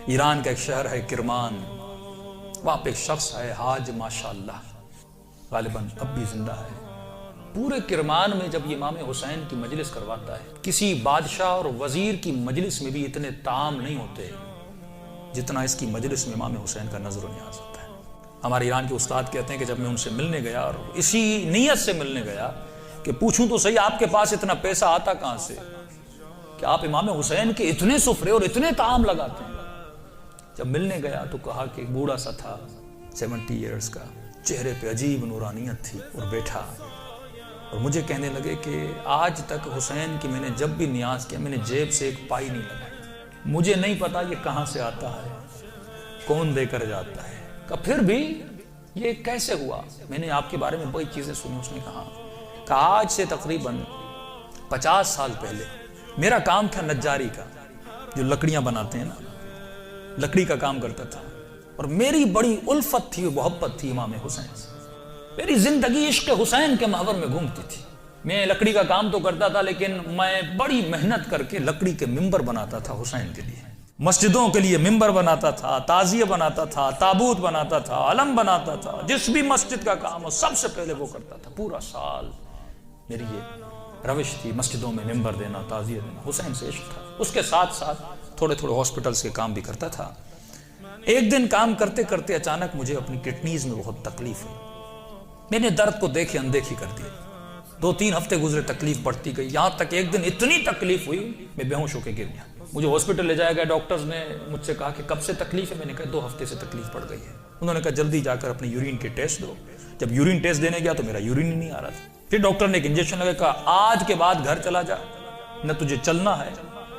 ایران کا ایک شہر ہے کرمان، وہاں پہ ایک شخص ہے حاج ماشاءاللہ، غالباً اب بھی زندہ ہے۔ پورے کرمان میں جب یہ امام حسین کی مجلس کرواتا ہے، کسی بادشاہ اور وزیر کی مجلس میں بھی اتنے طعام نہیں ہوتے جتنا اس کی مجلس میں امام حسین کا نظر و نیاز ہوتا ہے۔ ہمارے ایران کے استاد کہتے ہیں کہ جب میں ان سے ملنے گیا اور اسی نیت سے ملنے گیا کہ پوچھوں تو صحیح آپ کے پاس اتنا پیسہ آتا کہاں سے کہ آپ امام حسین کے اتنے سفرے اور اتنے طعام لگاتے ہیں۔ جب ملنے گیا تو کہا کہ ایک بوڑھا سا تھا 70 ایئرز کا، چہرے پہ عجیب نورانیت تھی، اور بیٹھا اور مجھے کہنے لگے کہ آج تک حسین کی میں نے جب بھی نیاز کیا میں نے جیب سے ایک پائی نہیں لگائی، مجھے نہیں پتا یہ کہاں سے آتا ہے، کون دے کر جاتا ہے، کہ پھر بھی یہ کیسے ہوا؟ میں نے آپ کے بارے میں بڑی چیزیں سنی۔ اس نے کہا کہ آج سے تقریباً 50 سال پہلے میرا کام تھا نجاری کا، جو لکڑیاں بناتے ہیں نا، لکڑی کا کام کرتا تھا، اور میری بڑی الفت تھی، محبت تھی امام حسین سے، میری زندگی عشق حسین کے محور میں گھومتی تھی۔ میں لکڑی کا کام تو کرتا تھا لیکن میں بڑی محنت کر کے لکڑی کے ممبر بناتا تھا حسین کے لیے، مسجدوں کے لیے ممبر بناتا تھا، تعزیہ بناتا تھا، تابوت بناتا تھا، علم بناتا تھا، جس بھی مسجد کا کام ہو سب سے پہلے وہ کرتا تھا۔ پورا سال میری یہ روش تھی، مسجدوں میں ممبر دینا، تعزیہ دینا، حسین سے عشق تھا۔ اس کے ساتھ ساتھ تھوڑے تھوڑے ہاسپٹلز کے کام بھی کرتا تھا۔ ایک دن کام کرتے کرتے اچانک مجھے اپنی کڈنیز میں بہت تکلیف ہوئی، میں نے درد کو دیکھے اندیکھی کر دی، 2-3 ہفتے گزرے، تکلیف بڑھتی گئی، یہاں تک ایک دن اتنی تکلیف ہوئی میں بے ہوش ہو کے گر گیا۔ مجھے ہاسپٹل لے جایا گیا، ڈاکٹرز نے مجھ سے کہا کہ کب سے تکلیف ہے؟ میں نے کہا 2 ہفتے سے تکلیف پڑ گئی ہے۔ انہوں نے کہا جلدی جا کر اپنے یورین کے ٹیسٹ دو۔ جب یورین ٹیسٹ دینے گیا تو میرا یورین ہی نہیں آ رہا تھا۔ پھر ڈاکٹر نے ایک انجیکشن لگا، کہا آج کے بعد گھر چلا جا، نہ تجھے چلنا ہے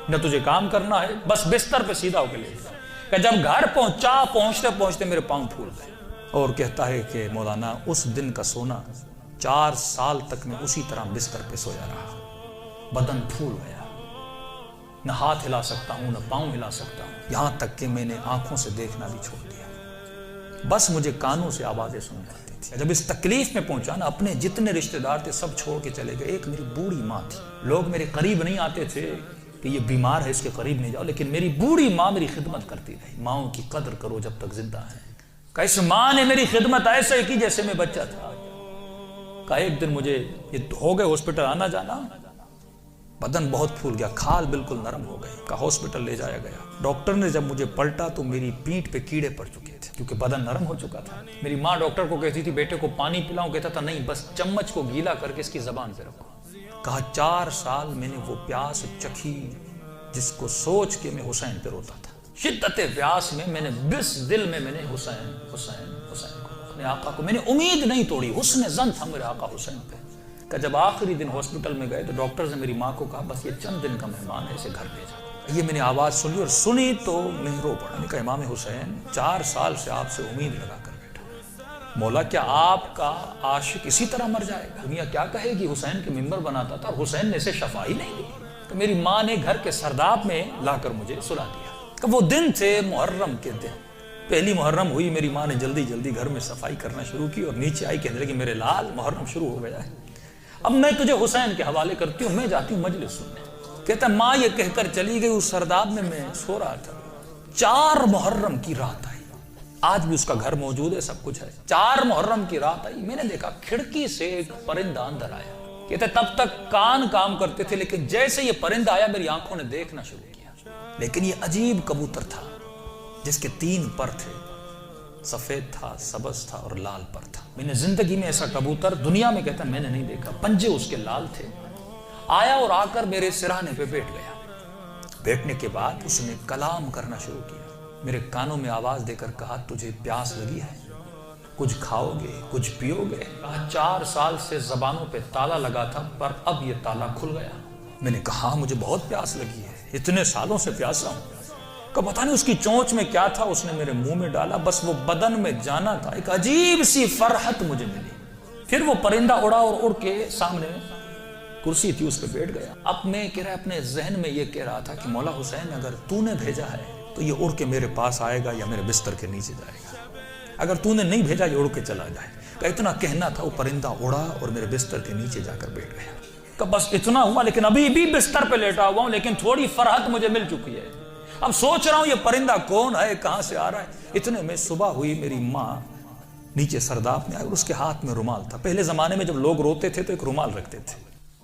نہ تجھے کام کرنا ہے، بس بستر پہ سیدھا ہو کے لیٹ جا۔ کہ جب گھر پہنچتے پہنچتے میرے پاؤں پھول گئے، اور کہتا ہے کہ مولانا اس دن کا سونا 4 سال تک میں اسی طرح بستر پہ سویا رہا، بدن پھول گیا، نہ ہاتھ ہلا سکتا ہوں نہ پاؤں ہلا سکتا ہوں، یہاں تک کہ میں نے آنکھوں سے دیکھنا بھی چھوڑ دیا، بس مجھے کانوں سے آوازیں سن پاتی تھی۔ جب اس تکلیف میں پہنچا نا، اپنے جتنے رشتہ دار تھے سب چھوڑ کے چلے گئے۔ ایک میری بوڑھی ماں تھی، لوگ میرے قریب نہیں آتے تھے کہ یہ بیمار ہے اس کے قریب نہیں جاؤ، لیکن میری بوڑھی ماں میری خدمت کرتی رہی۔ ماؤں کی قدر کرو جب تک زندہ ہے، کہ اس ماں نے میری خدمت ایسے کی جیسے میں بچہ تھا۔ کہ ایک دن مجھے یہ ہو گئے ہاسپٹل آنا جانا، بدن بہت پھول گیا، کھال بالکل نرم ہو گئی، کہ ہاسپٹل لے جایا گیا۔ ڈاکٹر نے جب مجھے پلٹا تو میری پیٹھ پہ کیڑے پڑ چکے تھے کیونکہ بدن نرم ہو چکا تھا۔ میری ماں ڈاکٹر کو کہتی تھی بیٹے کو پانی پلاؤں، کہتا تھا نہیں، بس چمچ کو گیلا کر کے اس کی زبان پہ رکھو۔ کہا 4 سال میں نے وہ پیاس چکھی جس کو سوچ کے میں حسین پہ روتا تھا۔ شدت پیاس میں نے بس دل میں نے حسین حسین حسین کو، اپنے آقا کو میں نے امید نہیں توڑی، حسن ظن تھا میرے آقا حسین پہ۔ کہ جب آخری دن ہاسپٹل میں گئے تو ڈاکٹرز نے میری ماں کو کہا بس یہ چند دن کا مہمان ہے، اسے گھر بھیجا۔ یہ میں نے آواز سنی اور سنی تو میں رو پڑا۔ میں نے کہا امام حسین 4 سال سے آپ سے امید لگا کر بیٹھا، مولا کیا آپ کا عاشق اسی طرح مر جائے گا؟ دنیا کیا کہے گی؟ حسین کے ممبر بناتا تھا اور حسین نے اسے شفا ہی نہیں دی۔ تو میری ماں نے گھر کے سرداب میں لا کر مجھے سلا دیا۔ کہ وہ دن تھے محرم کے دن، پہلی محرم ہوئی، میری ماں نے جلدی جلدی گھر میں صفائی کرنا شروع کی اور نیچے آئی، کہنے لگی میرے لال محرم شروع ہو گیا ہے، اب میں تجھے حسین کے حوالے کرتی ہوں، میں جاتی ہوں مجلس سننے۔ کہتا ماں یہ کہہ کر چلی گئی، اس سرداب میں سو رہا تھا، 4 محرم کی رات آئی، آج بھی اس کا گھر موجود ہے، سب کچھ ہے۔ 4 محرم کی رات آئی، میں نے دیکھا کھڑکی سے ایک پرندہ اندر آیا۔ کہتے تب تک کان کام کرتے تھے لیکن جیسے یہ پرندہ آیا میری آنکھوں نے دیکھنا شروع کیا۔ لیکن یہ عجیب کبوتر تھا جس کے 3 پر تھے، سفید تھا، سبز تھا اور لال پر تھا۔ میں نے زندگی میں ایسا کبوتر دنیا میں کہتا میں نے نہیں دیکھا، پنجے اس کے لال تھے۔ آیا اور آ کر میرے سرہانے پہ بیٹھ گیا۔ بیٹھنے کے بعد اس نے کلام کرنا شروع کیا، میرے کانوں میں آواز دے کر کہا تجھے پیاس لگی ہے، کچھ کھاؤ گے، کچھ پیو گے؟ 4 سال سے زبانوں پہ تالا لگا تھا پر اب یہ تالا کھل گیا۔ میں نے کہا مجھے بہت پیاس لگی ہے، اتنے سالوں سے پیاسا ہوں۔ کہ پتہ نہیں اس کی چونچ میں کیا تھا، اس نے میرے منہ میں ڈالا، بس وہ بدن میں جانا تھا، ایک عجیب سی فرحت مجھے ملی۔ پھر وہ پرندہ اڑا اور اڑ کے سامنے کرسی تھی اس پہ بیٹھ گیا۔ اب میں کہہ رہا اپنے ذہن میں یہ کہہ رہا تھا کہ مولا حسین اگر تو نے بھیجا ہے تو یہ اڑ کے میرے پاس آئے گا یا میرے بستر کے نیچے جائے گا، اگر تو نے نہیں بھیجا یہ اڑ کے چلا جائے گا۔ اتنا کہنا تھا، وہ پرندہ اڑا اور میرے بستر کے نیچے جا کر بیٹھ گیا۔ کہ بس اتنا ہوا، لیکن ابھی بھی بستر پہ لیٹا ہوا ہوں، لیکن تھوڑی فرحت مجھے مل چکی ہے۔ اب سوچ رہا ہوں یہ پرندہ کون ہے، کہاں سے آ رہا ہے۔ اتنے میں صبح ہوئی، میری ماں نیچے سرداب میں آئی اور اس کے ہاتھ میں رومال تھا۔ پہلے زمانے میں جب لوگ روتے تھے تو ایک رومال رکھتے تھے۔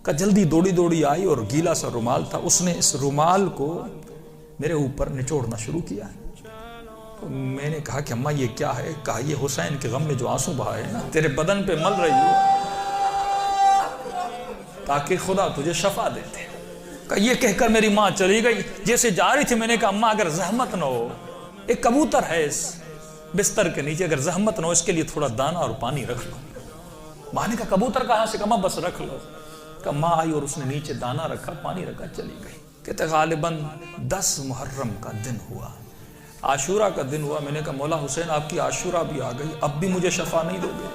کہ جلدی دوڑی آئی اور گیلا سا رومال تھا، اس نے اس رومال کو میرے اوپر نچوڑنا شروع کیا۔ میں نے کہا کہ اماں یہ کیا ہے؟ کہا یہ حسین کے غم میں جو آنسو بہا ہے نا، تیرے بدن پہ مل رہی ہو تاکہ خدا تجھے شفا دیتے۔ کہ یہ کہہ کر میری ماں چلی گئی۔ جیسے جا رہی تھی میں نے کہا اماں اگر زحمت نہ ہو، ایک کبوتر ہے اس بستر کے نیچے، اگر زحمت نہ ہو اس کے لیے تھوڑا دانہ اور پانی رکھ لو۔ ماں نے کہا کبوتر کہاں سے؟ کہا بس رکھ لو۔ کہ ماں آئی اور اس نے نیچے دانہ رکھا، پانی رکھا، چلی گئی۔ کہتے غالباً 10 محرم کا دن ہوا، عاشورہ کا دن ہوا۔ میں نے کہا مولا حسین آپ کی عاشورہ بھی آ گئی، اب بھی مجھے شفا نہیں دو گے؟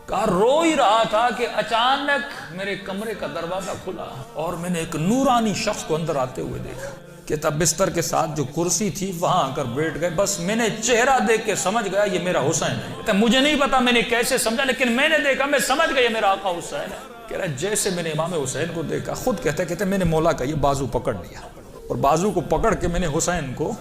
کہا رو ہی رہا تھا کہ اچانک میرے کمرے کا دروازہ کھلا اور میں نے ایک نورانی شخص کو اندر آتے ہوئے دیکھا۔ کہتا بستر کے ساتھ جو کرسی تھی وہاں آ کر بیٹھ گئے، بس میں نے چہرہ دیکھ کے سمجھ گیا یہ میرا حسین ہے۔ کہتا مجھے نہیں پتا میں نے کیسے سمجھا، لیکن میں نے دیکھا، میں سمجھ گیا یہ میرا آقا حسین ہے۔ کہہ رہا جیسے میں نے امام حسین کو دیکھا، خود کہتے میں نے مولا کا یہ بازو پکڑ لیا اور بازو کو پکڑ کے میں نے حسین کو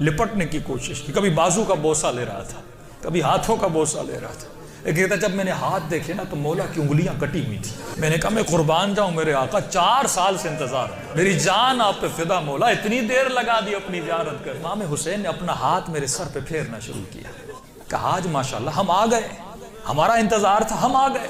لپٹنے کی کوشش کی۔ کبھی بازو کا بوسہ لے رہا تھا، کبھی ہاتھوں کا بوسہ لے رہا تھا۔ کہتا جب میں نے ہاتھ دیکھے نا تو مولا کی انگلیاں کٹی ہوئی تھی۔ میں نے کہا میں قربان جاؤں میرے آقا، 4 سال سے انتظار ہے، میری جان آپ پہ فدا مولا، اتنی دیر لگا دی اپنی زیارت کر۔ امام حسین نے اپنا ہاتھ میرے سر پہ پھیرنا شروع کیا۔ کہا آج ماشاءاللہ ہم آ گئے، ہمارا انتظار تھا، ہم آ گئے۔